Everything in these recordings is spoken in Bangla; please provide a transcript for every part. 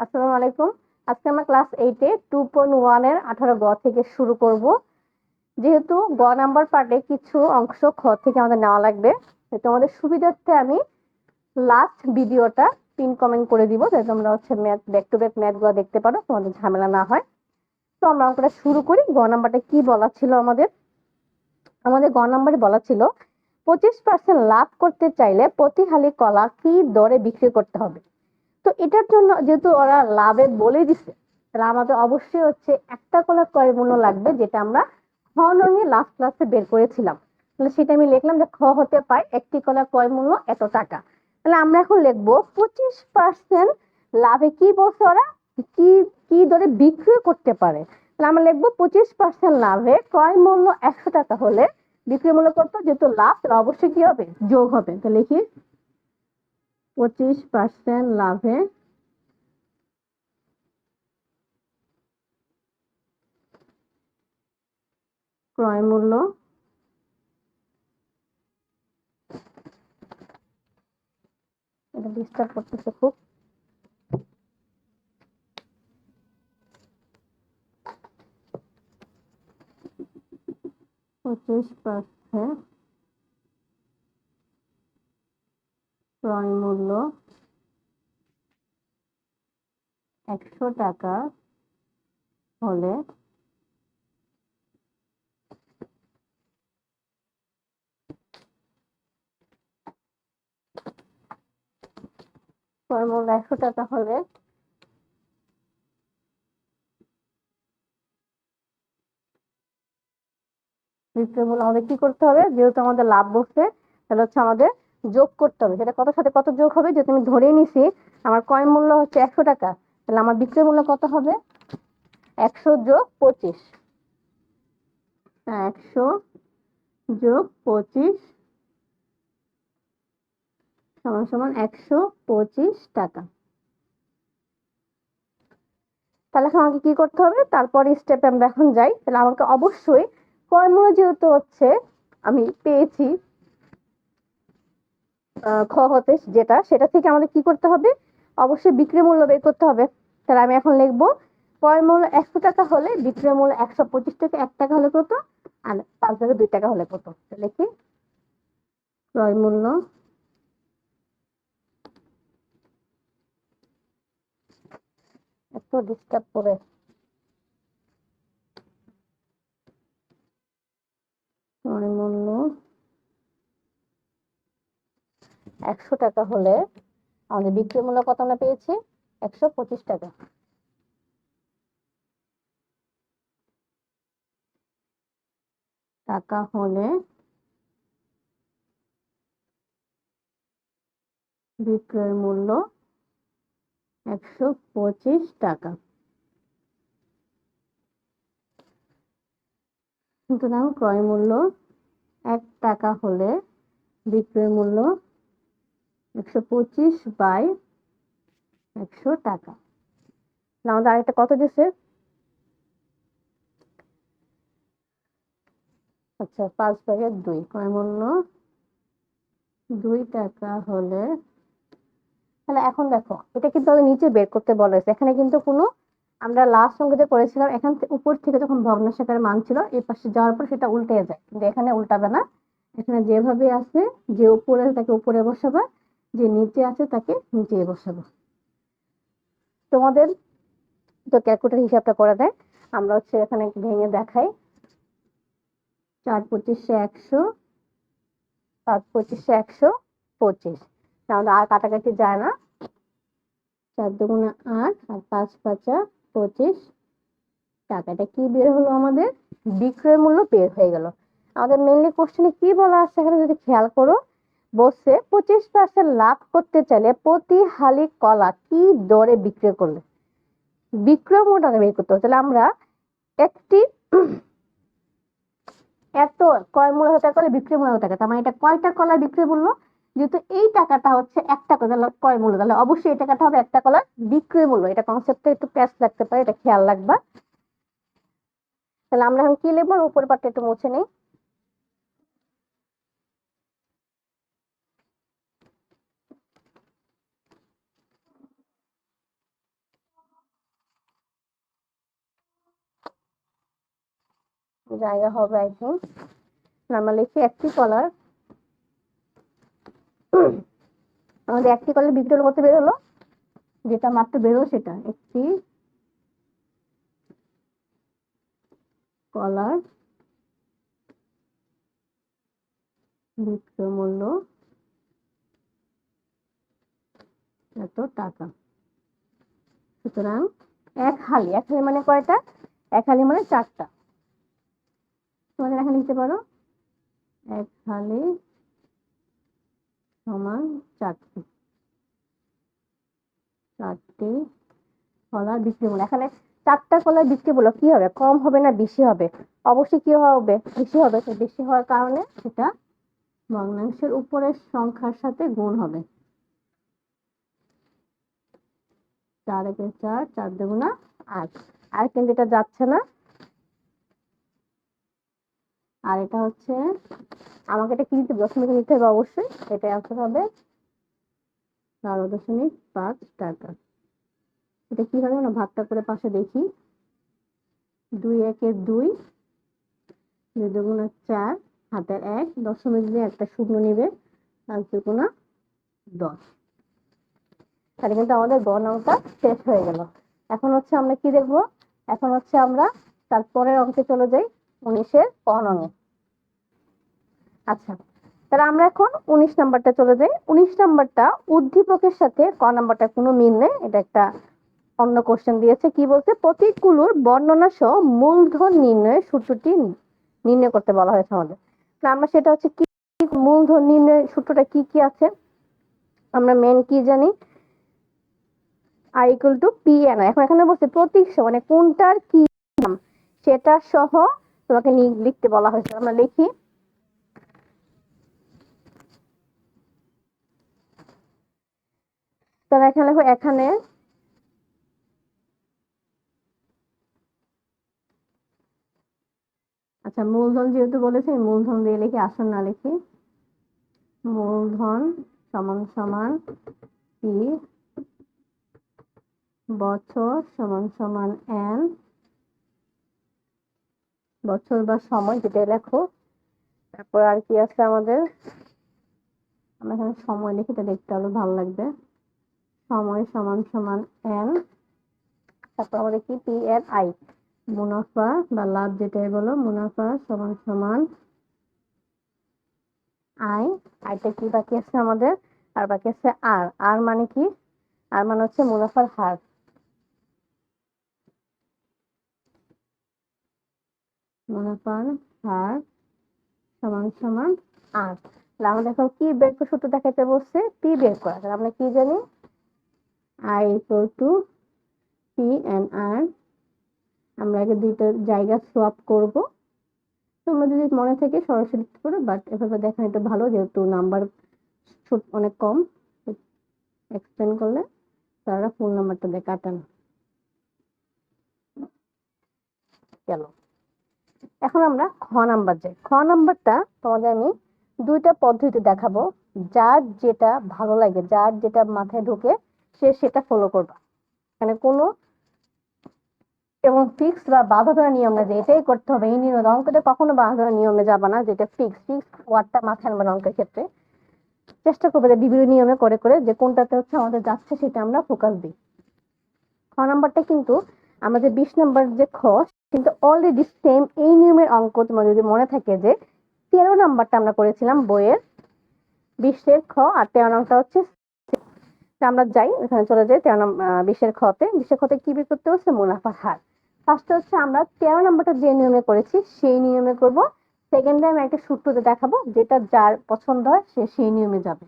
আসসালামু আলাইকুম। আজকে আমরা ক্লাস 8 এ 2.1 এর 18 গ থেকে শুরু করব। যেহেতু গ নাম্বার পার্টে কিছু অংশ খ থেকে আমাদের নেওয়া লাগবে, তোমাদের সুবিধার্থে আমি লাস্ট ভিডিওটা পিন কমেন্ট করে দিব, যাতে তোমরা math back to back math গুলো দেখতে পারো, তোমাদের ঝামেলা না হয়। তো আমরা অঙ্কটা শুরু করি। গ নাম্বারটা কি বলা ছিল আমাদের? আমাদের গ নাম্বারে বলা ছিল 25% লাভ করতে চাইলে প্রতি হালি কলা কি দরে বিক্রি করতে হবে। তো এটার জন্য যেহেতু ওরা লাভে বলে দিচ্ছে, তাহলে আমাদের অবশ্যই একটা কলার ক্রয় মূল্য লাগবে, যেটা আমরা খ নঙে লাস্ট ক্লাসে বের করেছিলাম। তাহলে সেটা আমি লিখলাম যে খ হতে পায় একটি কলার ক্রয় মূল্য এত টাকা। তাহলে আমরা এখন লিখবো 25% লাভে কি বলছে ওরা, কি কি দরে বিক্রি করতে পারে। তাহলে আমরা লিখবো 25% লাভে ক্রয় মূল্য 100 টাকা হলে বিক্রি মূল্য কত, যেহেতু লাভ তাহলে অবশ্যই কি হবে, যোগ হবে। তো লিখি 25% লাভে ক্রয় মূল্য এটা ডিস্টার্ব করতেছে খুব। পঁচিশ পার্সেন্ট ক্রয় মূল্য 100 টাকা হলে ক্রয় মূল্য 100 টাকা হলে বিক্রয় মূল্য আমাদের কি করতে হবে, যেহেতু আমাদের লাভ বসছে তাহলে আমাদের যোগ করতে হবে। সেটা কত সাথে কত যোগ হবে, যে তুমি ধরে নিছি আমার ক্রয় মূল্য 100 টাকা, তাহলে আমার বিক্রয় মূল্য কত হবে, 100 যোগ 25। 100 যোগ 25 সমান সমান 125 টাকা। তাহলে এখন আমাকে কি করতে হবে, তারপরে স্টেপে আমরা এখন যাই। তাহলে আমাকে অবশ্যই ক্রয় মূল্য যেহেতু আমি পেয়েছি খ হতে, যেটা সেটা থেকে আমাদের কি করতে হবে, অবশ্যই বিক্রি মূল্য বের করতে হবে। তাহলে আমি এখন লিখবো ক্রয় মূল্য 100 টাকা হলে বিক্রয় মূল্য 125 টাকা, 1 টাকা হলে কত, আর 5 টাকা 2 টাকা হলে কত। লিখি ক্রয় মূল্য এত ডিস্টার্ব করে। ক্রয় মূল্য 100 টাকা হলে আমাদের বিক্রয় মূল্য কত আমরা পেয়েছি, 125 টাকা। টাকা হলে বিক্রয় মূল্য 125 টাকা। সুতরাং ক্রয় মূল্য 1 টাকা হলে বিক্রয় মূল্য 125/100 টাকা। আমাদের আরেকটা কত দিচ্ছে, আচ্ছা 5/2। ক্রয় মূল্য 2 টাকা হলে, তাহলে এখন দেখো এটা কিন্তু আমাদের নিচে বের করতে বলা হয়েছে। এখানে কিন্তু কোনো, আমরা লাস্ট অঙ্কে যে করেছিলাম এখান উপর থেকে যখন ভগ্নাংশ আকারে মান ছিল এই পাশে যাওয়ার পর সেটা উল্টে যায়, কিন্তু এখানে উল্টাবে না। এখানে যেভাবে আছে, যে উপরে তাকে উপরে বসাবা, যে নিচে আছে তাকে নিচে বসাবো। তোমাদের তো ক্যালকুলেটর হিসাবটা করে দেয়, আমরা এখানে ভেঙে দেখাই। 4/25 100, 5/25 125। আমাদের আর কাটাকাটি যায় না, 4 দুগুণে 8 আর 5 5 25 টাকা। এটা কি বের হলো, আমাদের বিক্রয় মূল্য বের হয়ে গেল। আমাদের মেইনলি কোশ্চেনে কি বলা আছে এখানে যদি খেয়াল করো, বলছে 25% লাভ করতে চাইলে প্রতি হালি কলা কি দরে বিক্রয় করলে বিক্রয় মূল্যটা বের করতে হবে। তাহলে আমরা একটি এত ক্রয় মূল্য টাকা করে বিক্রয় মূল্য টাকা, তার মানে এটা কয়টা কলার বিক্রয় মূল্য, যেহেতু এই টাকাটা একটা কলার ক্রয় মূল্য, তাহলে অবশ্যই এই টাকাটা হবে একটা কলার বিক্রয় মূল্য। এটা কনসেপ্টটা একটু প্যাচ লাগতে পারে, এটা খেয়াল রাখবা। তাহলে আমরা এখন কি লিখবো, উপর পাটটা একটু মুছে নেই। জায়গা হবে আই থিঙ্ক। আমরা লিখি একটি কলার, আমাদের একটি কলার বিক্রি করতে বের হলো, যেটা মাত্র বেরো সেটা একটি কলার বিক্রয় মূল্য এত টাকা। সুতরাং এক হালি মানে কয়টা? এক হালি মানে 4টা। তোমাদের এখানে লিখতে পারো এক হালি সমান 4টি কলার বিক্রি মূল্য। এখানে 4টা কলার বিক্রি মূল্য কি হবে? কম হবে না বেশি হবে? অবশ্যই কি হবে? বেশি হবে। তো বেশি হওয়ার কারণে সেটা ভগ্নাংশের উপরের সংখ্যার সাথে গুণ হবে। 4 একে 4, 4 দুগুণা 8। আর কিন্তু এটা যাচ্ছে না। আর এটা হচ্ছে আমাকে এটা কি দিতে দশমিক নিতে হবে অবশ্যই। এটা অ্যান্সার হবে 12.5 টাকা। এটা কি হবে না, ভাগটা করে পাশে দেখি। 2 একে 2, 2 দুগুণা 4, হাতের 1, দশমিক দিয়ে একটা শূন্য নিবে, 5 দুগুণা 10। তাহলে কিন্তু আমাদের গ নংটা শেষ হয়ে গেল। এখন হচ্ছে আমরা কি দেখবো? এখন হচ্ছে আমরা তারপরের অঙ্কে চলে যাই, 19-এর ক নংয়ে। আচ্ছা, তাহলে আমরা এখন 19 নাম্বারটা চলে যাই। 19 নাম্বারটা উদ্দীপকের সাথে ক নাম্বারটা কোনো মিল নেই। এটা একটা অন্য কোশ্চেন দিয়েছে। কি বলছে? প্রতীকগুলোর বর্ণনা সহ মূলধন নির্ণয়ের সূত্রটি নির্ণয় করতে বলা হয়েছে আমাদের। আমরা সেটা হচ্ছে কি, মূলধন নির্ণয়ের সূত্রটা কি কি আছে আমরা মেন কি জানি? I equal to P N। এখন এখানে বলছে প্রতীক সহ মানে কোনটার কি নাম সেটা সহ তোমাকে লিখতে বলা হয়েছে। আমরা লিখি তাহলে এখানে লেখো, এখানে আচ্ছা মূলধন যেহেতু বলেছে মূলধন দিয়ে লিখি, আসল না লিখি। মূলধন সমান সমান P, বছর সমান সমান N, বছর বা সময় যেটা লেখো। তারপর আর কি আছে আমাদের? আমরা এখানে সময় লিখি, এটা দেখতে আরো ভালো লাগবে। সময় সমান সমান N, তারপর আমাদের কি P N I, মুনাফা বা লাভ যেটাই বলো, মুনাফা সমান সমান আই। আইটা কি বাকি আছে আমাদের? আর বাকি আছে আর। আর মানে কি? আর মানে হচ্ছে মুনাফার হার। মুনাফার হার সমান সমান আর। আমাদের এখন কি বের করে সূত্র দেখাইতে বলছে? পি বের করা। আমরা কি জানি? I equal to P N R. আমরা আগে দুইটা জায়গা সোয়াপ করব। তোমরা যদি মনে থেকে সরাসরি করো, বাট এভাবে দেখা এটা ভালো, যেহেতু নাম্বার অনেক কম, এক্সপ্লেন করলে তারা ফুল নাম্বারটা দিয়ে কাটান গেল। এখন আমরা খ নাম্বার যাই। খ নাম্বারটা তোমাদের আমি দুইটা পদ্ধতি দেখাবো, যার যেটা ভালো লাগে, যার যেটা মাথায় ঢোকে সে সেটা ফলো করবা। মানে কোনো এবং ফিক্স বা বাঁধা ধরা নিয়ম না যে এটাই করতে হবে, এই নিয়ম। অঙ্কতে কখনো বাঁধা ধরা নিয়মে যাবা না, যেটা ফিক্স ওয়ার্ডটা মাথায় আনবে না অঙ্কের ক্ষেত্রে। চেষ্টা করবে যে বিভিন্ন নিয়মে করে করে যে কোনটাতে হচ্ছে আমাদের যাচ্ছে সেটা আমরা ফোকাস দিই। খ নাম্বারটা কিন্তু আমাদের 20 নাম্বার যে খ, কিন্তু অলরেডি সেম এই নিয়মের অঙ্ক তোমার যদি মনে থাকে যে 13 নাম্বারটা আমরা করেছিলাম বইয়ের 20-এর খ, আর 13 নাম্বারটা হচ্ছে। আমরা যাই এখানে চলে যাই 20-এর খতে। 20-এর খতে কি বের করতে হচ্ছে? মুনাফার হার। ফার্স্টে হচ্ছে আমরা 13 নাম্বারটা যে নিয়মে করেছি সেই নিয়মে করব। সেকেন্ডে আমি একটা সূত্রতে দেখাবো, যেটা যার পছন্দ হয় সে সেই নিয়মে যাবে।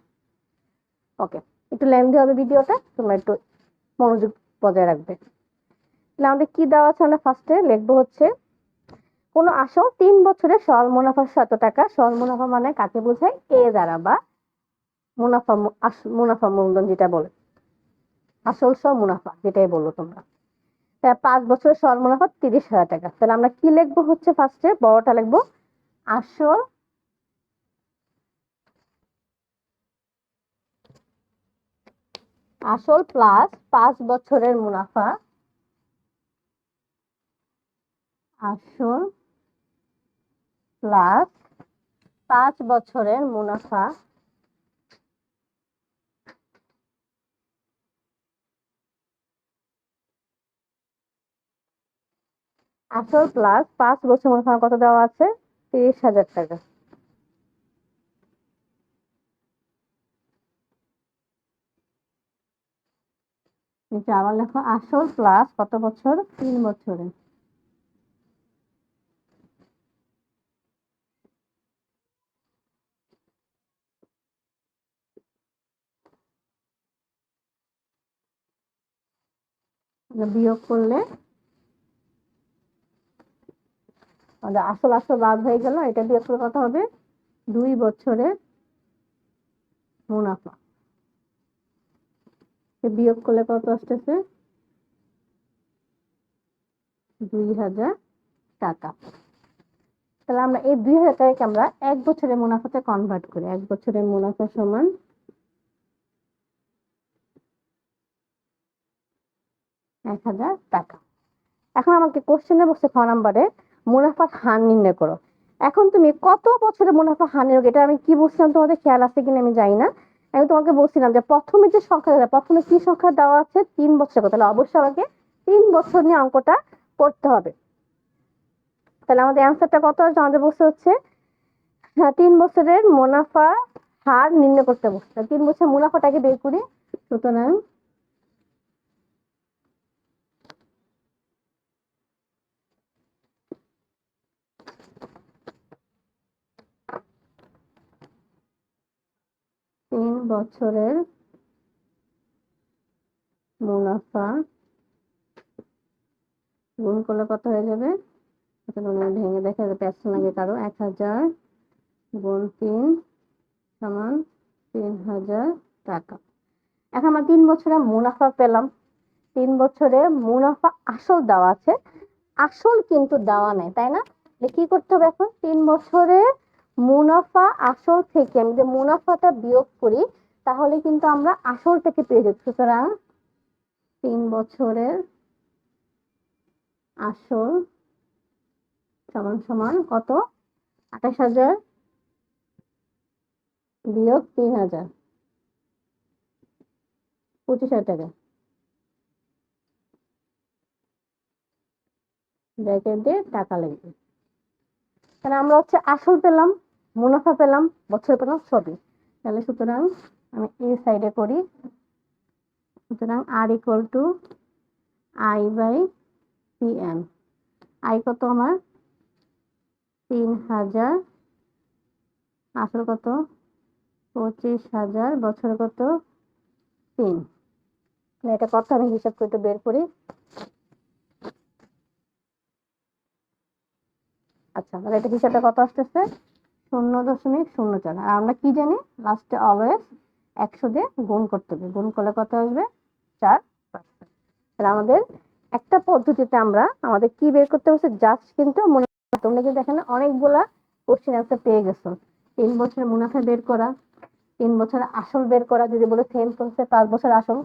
ওকে, একটু লেন্থি হবে ভিডিওটা, তোমরা একটু মনোযোগ বজায় রাখবে। তাহলে আমাদের কি দেওয়া আছে? আমরা ফার্স্টে লিখবো হচ্ছে কোন আসল 3 বছরে সরল মুনাফা 100 টাকা। সরল মুনাফা মানে কাকে বোঝায়? এ দ্বারা বা মুনাফা, মুনাফা মূলধন যেটা বলে, আসল সহ মুনাফা যেটাই বললো তোমরা। 5 বছরের সরল মুনাফা 30,000 টাকা। তাহলে আমরা কি লিখবো হচ্ছে ফার্স্টে বড়টা লিখবো, আসল প্লাস 5 বছরের মুনাফা, আসল প্লাস 5 বছরের মুনাফা আসল প্লাস 5 বছর মুনাফা কত দেওয়া আছে? 30,000 টাকা। নিচে আবার লেখো আসল প্লাস কত বছর? 3 বছরে। বিয়োগ করলে আমাদের আসল আসল বাদ হয়ে গেল, এটা বিয়োগ করলে কত হবে? 2 বছরের মুনাফা। বিয়োগ করলে কত আসতেছে? 2,000 টাকা। তাহলে আমরা এই 2,000 টাকাকে আমরা 1 বছরের মুনাফাতে কনভার্ট করি। 1 বছরের মুনাফা সমান 1,000 টাকা। এখন আমাকে কোশ্চেনে বলছে খ নাম্বারে মুনাফার হার নির্ণয় করো। এখন তুমি কত বছরের মুনাফা হার নির্ণয়, এটা আমি কি বলছিলাম তোমাদের খেয়াল আছে কিনা আমি জানি না। আমি তোমাকে বলছিলাম যে প্রথমে যে সংখ্যা, প্রথমে কি সংখ্যা দেওয়া আছে? 3 বছর। তাহলে অবশ্যই আমাকে 3 বছর নিয়ে অঙ্কটা করতে হবে। তাহলে আমাদের অ্যান্সারটা কত আছে? আমাদের বলছে হচ্ছে 3 বছরের মুনাফা হার নির্ণয় করতে বলছে। 3 বছর মুনাফাটাকে বের করি। সুতরাং 3 বছরের মুনাফা গুণ করলে কত হয়ে যাবে? ভেঙে দেখা যাবে একশো লাগে কারো। 1,000 গুণ 3 সমান 3,000 টাকা। এখন আমরা 3 বছরে মুনাফা পেলাম। 3 বছরে মুনাফা আসল দেওয়া আছে, আসল কিন্তু দেওয়া নেই, তাই না? কি করতে হবে এখন? 3 বছরে মুনাফা আসল থেকে আমি যে মুনাফাটা বিয়োগ করি, তাহলে কিন্তু আমরা আসলটাকে পেয়ে যাচ্ছি। সুতরাং 3 বছরের আসল সমান সমান কত? 28,000 বিয়োগ 3,000, 25,000 টাকা। ব্র্যাকেট দিয়ে টাকা লিখবে। তাহলে আমরা হচ্ছে আসল পেলাম, মুনাফা পেলাম, বছর পেলাম, সবই। তাহলে সুতরাং আমি এই সাইডে করি। সুতরাং R equal to I by PM. I কত আমার? 3,000, আসল কত? 25,000, বছর কত? 3। এটা কত আমি হিসাব করে বের করি। আচ্ছা, তাহলে এটা হিসাবটা কত আসতেছে? 0.04। আর আমরা কি জানি? লাস্টে অলওয়েজ 100 দিয়ে গুণ করতে হবে। গুণ করলে কত আসবে? 4%। তাহলে আমাদের একটা পদ্ধতিতে আমরা আমাদের কি বের করতে হচ্ছে? জাস্ট কিন্তু তোমরা কিন্তু এখানে অনেকগুলা কোশ্চেন অ্যান্সার পেয়ে গেছো। 3 বছরের মুনাফা বের করা, 3 বছরের আসল বের করা, যদি বলে সেম প্রসেসে 5 বছর আসল,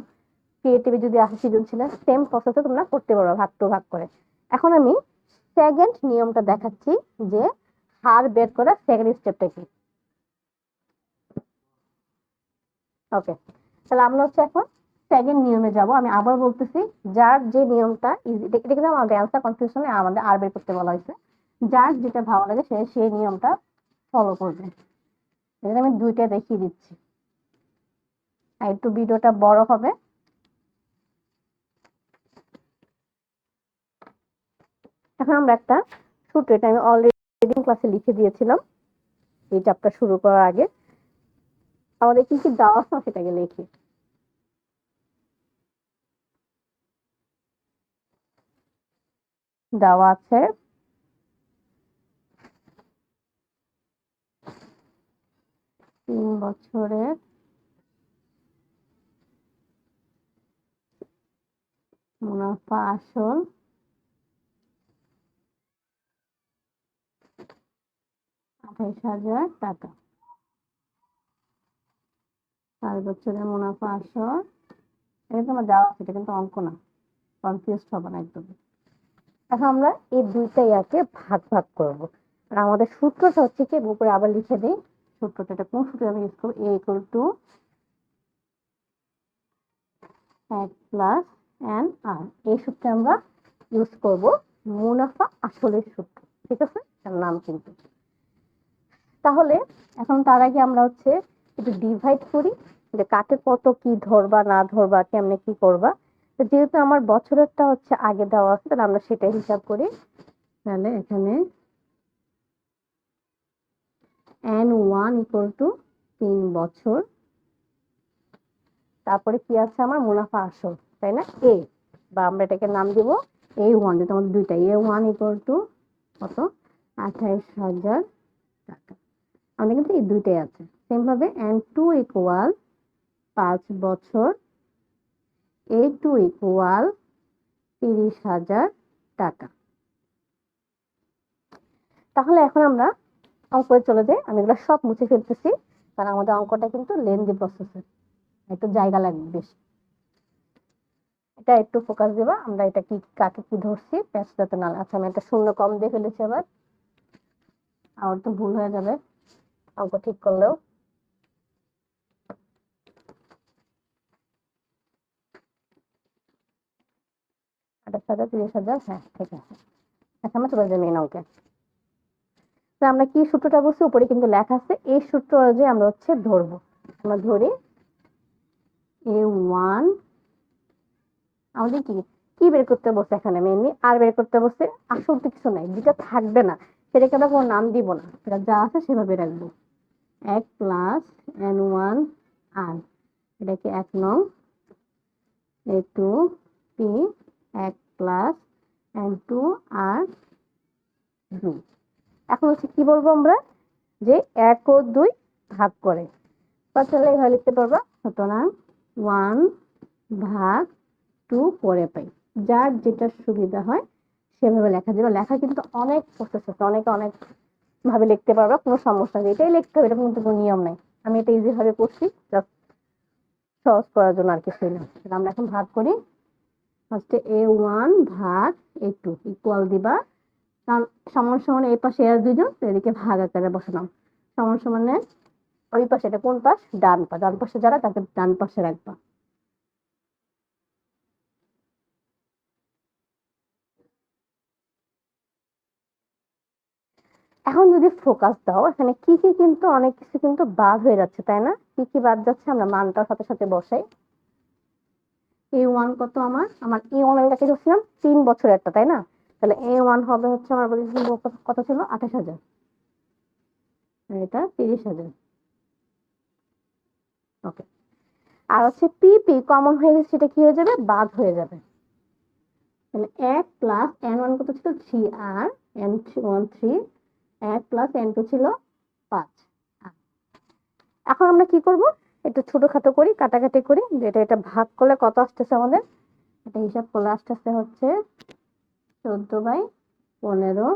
ক্রিয়েটিভে যদি আসে সৃজনশীল, সেম প্রসেসে তোমরা করতে পারো ভাগ টু ভাগ করে। এখন আমি সেকেন্ড নিয়মটা দেখাচ্ছি যে হার বের করা সেকেন্ড স্টেপটা কি। ওকে, তাহলে আমরা হচ্ছে এখন সেকেন্ড নিয়মে যাব। আমি আবার বলতেছি, যার যে নিয়মটা ইজি, এটা কিন্তু আমাদের অ্যান্সার কনফিউশনে আমাদের আর বের করতে বলা হয়েছে। যার যেটা ভালো লাগে সে সেই নিয়মটা ফলো করবে। এখানে আমি দুইটা দেখিয়ে দিচ্ছি, আর একটু ভিডিওটা বড় হবে। এখন আমরা একটা ছোট, এটা আমি অলরেডি ক্লাসে লিখে দিয়েছিলাম এই চ্যাপ্টার শুরু করার আগে। আমাদের কি কি দেওয়া আছে সেটাকে লিখি। দেওয়া আছে 3 বছরের মুনাফা আসল 28,000 টাকা। 4 বছরের মুনাফা আসল, এটা তোমার দেওয়া আছে, এটা কিন্তু অঙ্ক না, কনফিউজ হবে না একদম। এখন আমরা এই দুইটা ইয়াকে ভাগ ভাগ করব। আর আমাদের সূত্রটা হচ্ছে কি, উপরে আবার লিখে দিই সূত্রটা। এটা কোন সূত্র আমি ইউজ করব? a ইকুয়াল টু এক প্লাস এন আর। এই সূত্রে আমরা ইউজ করব মুনাফা আসলের সূত্র, ঠিক আছে? এর নাম কিন্তু। তাহলে এখন তার আগে আমরা হচ্ছে একটু ডিভাইড করি, যে কাকে কত কি ধরবা না ধরবা, কেমনে কি করবা। তো যেহেতু আমার বছরেরটা হচ্ছে আগে দেওয়া আছে, তাহলে আমরা সেটাই হিসাব করি। তাহলে এখানে N1 ইকুয়াল টু 3 বছর। তারপরে কি আছে আমার? মুনাফা আসল, তাই না? এ, বা আমরা এটাকে নাম দিব A1, যেটা আমাদের দুইটা। A1 ইকুয়াল টু কত? 28,000 টাকা। আমাদের কিন্তু এই দুইটাই আছে। সেম ভাবে N2 ইকুয়াল 5 বছর, A2 ইকুয়াল 30,000 টাকা। তাহলে এখন আমরা অঙ্কে চলে যাই। আমি এগুলো সব মুছে ফেলতেছি, কারণ আমাদের অঙ্কটা কিন্তু লেন্দি প্রসেসের, একটু জায়গা লাগবে বেশি। এটা একটু ফোকাস দিবা, আমরা এটা কি কাকে কি ধরছি প্যাচ যাতে না। আচ্ছা, আমি একটা শূন্য কম দিয়ে ফেলেছি, আবার আমার তো ভুল হয়ে যাবে অঙ্ক ঠিক করলেও। 28,000, 30,000, হ্যাঁ ঠিক আছে। এখন আমরা চলে যাই মেন অঙ্কে। তো আমরা কি সূত্রটা বলছি, উপরে কিন্তু লেখা আছে। এই সূত্র অনুযায়ী আমরা হচ্ছে ধরবো। আমরা ধরি A1, আমাদের কি কি বের করতে বসে এখানে? মেনলি আর বের করতে বসে। আসল তো কিছু নাই, যেটা থাকবে না সেটাকে আমরা কোনো নাম দিব না, সেটা যা আছে সেভাবে রাখবো। 1 প্লাস N1 আর, এটাকে 1 নং। A2 P 1 প্লাস N2 আর 2। এখন হচ্ছে কি বলবো আমরা? যে 1 ও 2 ভাগ করে, তাহলে এইভাবে লিখতে পারবা। সুতরাং 1 ভাগ 2 পরে পাই। যার যেটা সুবিধা হয় সেভাবে লেখা যাবে। লেখা কিন্তু অনেক প্রসেস আছে, অনেকে অনেক ভাবে লিখতে পারবা, কোনো সমস্যা নেই। এটাই লিখতে হবে, এটা কিন্তু কোনো নিয়ম নাই। আমি এটা ইজি ভাবে করছি, জাস্ট সহজ করার জন্য আর কিছুই না। আমরা এখন ভাগ করি। ফার্স্টে A1 ভাগ A2 ইকুয়াল দিবা, কারণ সমান সমান এই পাশে আর দুইজন, তো এদিকে ভাগ আকারে বসালাম। সমান সমানে ওই পাশে, এটা কোন পাশ? ডান পাশ। ডান পাশে যারা, তাকে ডান পাশে রাখবা। এখন যদি ফোকাস দাও, এখানে কি কি কিন্তু অনেক কিছু কিন্তু বাদ হয়ে যাচ্ছে, তাই না? কি কি বাদ যাচ্ছে? আমরা মানটার সাথে সাথে বসাই। A1 কত? আমার A1 আমি কাকে ধরছিলাম? 3 বছরেরটা, তাই না? তাহলে A1 হবে হচ্ছে আমার বলেছি কত ছিল? 28,000। এটা 30,000। ওকে। আর হচ্ছে PP কমন হয়ে গেছে, সেটা কি হয়ে যাবে? বাদ হয়ে যাবে। তাহলে 1 প্লাস N1 কত ছিল? 3 আর N1 3, 1 প্লাস N2 ছিল 5। এখন আমরা কি করব? একটু ছোটখাটো করি, কাটাকাটি করি, যেটা এটা ভাগ করলে কত আসতেছে আমাদের। এটা হিসাব করলে আসতেছে হচ্ছে 14/15,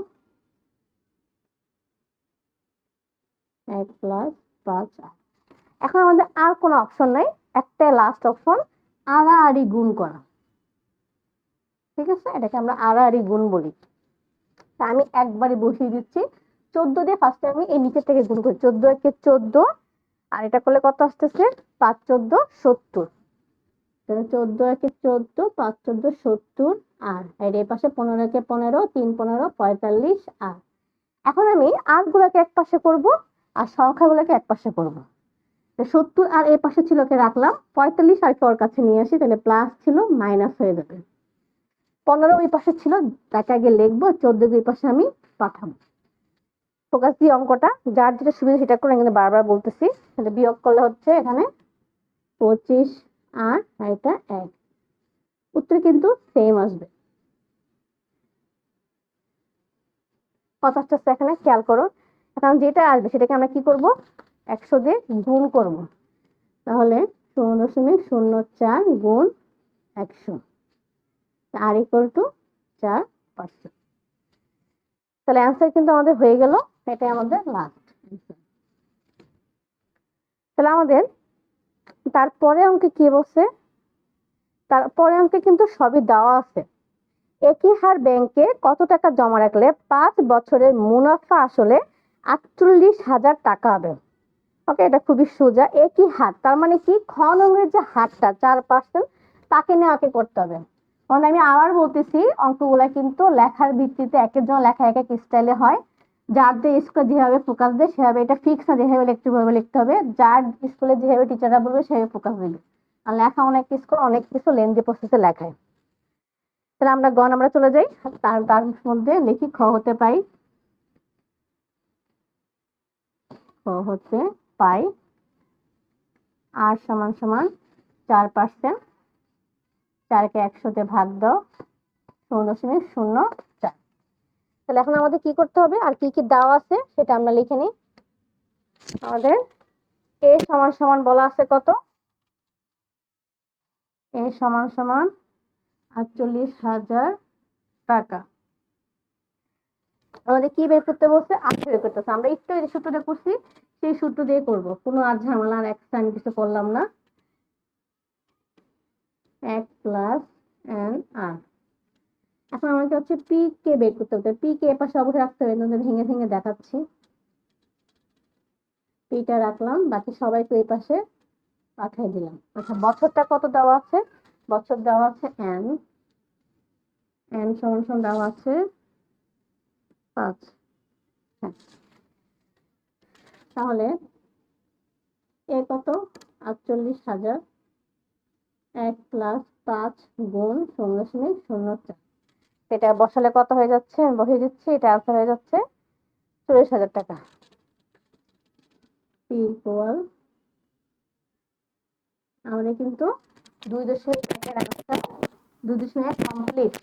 1 প্লাস 5। এখন আমাদের আর কোনো অপশন নাই, একটাই লাস্ট অপশন, আড়াআড়ি গুণ করা। ঠিক আছে, এটাকে আমরা আড়াআড়ি গুণ বলি। তা আমি একবারে বসিয়ে দিচ্ছি 14 দিয়ে। ফার্স্টে আমি এই নিচের থেকে গুণ করি। 14 একে 14, আর এটা করলে কত আসতেছে? 5 14 70। 14 একে 14, 5 14 70। আর এর পাশে 15 একে 15, 3 15 45। আর এখন আমি আর গুলাকে এক পাশে করব, আর সংখ্যাগুলোকে এক পাশে করব। 70 আর এই পাশে ছিল কে রাখলাম, 45 আর ওর কাছে নিয়ে আসি, তাহলে প্লাস ছিল মাইনাস হয়ে যাবে। 15 ওই পাশে ছিল, তাকে আগে লিখবো, 14 ওই পাশে আমি পাঠাবো। ফোকাস দিয়ে অঙ্কটা, যার যেটা সুবিধা সেটা করে, কিন্তু বারবার বলতেছি। তাহলে বিয়োগ করলে হচ্ছে এখানে 25 আর এটা 1, উত্তর কিন্তু সেম আসবে। কত আসতেছে এখানে খেয়াল করো। এখন যেটা আসবে সেটাকে আমরা কি করব? 100 দিয়ে গুণ করব। তাহলে 0.04 গুণ 100, আর ইকুয়াল টু 4%। তাহলে অ্যান্সার কিন্তু আমাদের হয়ে গেল। এটাই আমাদের লাস্ট অ্যান্সার। তাহলে আমাদের তারপরে অঙ্কে কি বলছে? তারপরে অঙ্কে কিন্তু সবই দেওয়া আছে, একিহার ব্যাংকে কত টাকা জমা রাখলে 5 বছরের মুনাফা আসলে 48,000 টাকা হবে। ওকে, এটা খুবই সোজা। একই হার তার মানে কি, খ নংয়ের যে হারটা 4% তাকে নেওয়াকে করতে হবে। মানে আমি আবার বলতেছি, অঙ্কগুলা কিন্তু লেখার ভিত্তিতে এক একজন লেখা এক এক স্টাইলে হয়। যার যে স্কুলে যেভাবে ফোকাস দেয় সেভাবে, এটা ফিক্স না যেভাবে লিখতে হবে লিখতে হবে। যার স্কুলে যেভাবে টিচাররা বলবে সেভাবে ফোকাস দেবে। আর লেখা অনেক স্কুল অনেক কিছু লেন্দি প্রসেসে লেখায়। তাহলে আমরা গ আমরা চলে যাই। তার তার মধ্যে লিখি খ হতে পাই, খ হতে পাই আর সমান সমান 4%, 4কে 100 ভাগ দাও, 0.04। তাহলে এখন আমাদের কি করতে হবে আর কি কি দেওয়া আছে সেটা আমরা লিখে নিই। আমাদের এ সমান সমান বলা আছে কত, এ সমান সমান 48,000 টাকা। আমাদের কি বের করতে বলছে, আশি বের করতেছে। আমরা একটু এই সূত্রটা করছি, সেই সূত্র দিয়ে করব, কোনো আর ঝামেলা আর এক্সট্রা আমি কিছু করলাম না। 1 প্লাস এন আর। এখন আমাকে হচ্ছে পি কে বের করতে হবে। পি কে এপাশে অবশ্যই রাখতে হবে, তোমাদের ভেঙে ভেঙে দেখাচ্ছি। পিটা রাখলাম, বাকি সবাইকে এই পাশে পাঠিয়ে দিলাম। আচ্ছা, বছরটা কত দেওয়া আছে, বছর দেওয়া আছে এন, এন সমান সমান দেওয়া আছে 5। হ্যাঁ, তাহলে এ কত, 48,000, 1 প্লাস 5 গুণ 0.04। এটা বসালে কত হয়ে যাচ্ছে, আমি বসিয়ে দিচ্ছি, এটা আনসার হয়ে যাচ্ছে 40,000 টাকা। পি ইকুয়াল, আমাদের কিন্তু 2.1 আনসার, 2.1 কমপ্লিট।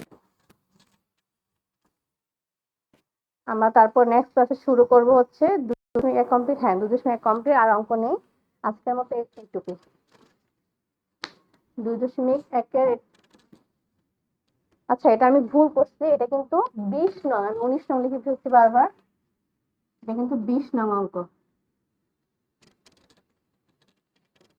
আমরা তারপর নেক্সট ক্লাসে শুরু করব হচ্ছে 2.1 কমপ্লিট। হ্যাঁ, 2.1 কমপ্লিট, আর অঙ্ক নেই আজকের মতো। একটুকু 2.1 এর, আচ্ছা এটা আমি ভুল করছি, এটা কিন্তু 20 নং, আমি 19 নং লিখে ফেলছি বারবার। এটা কিন্তু 20 নং অঙ্ক।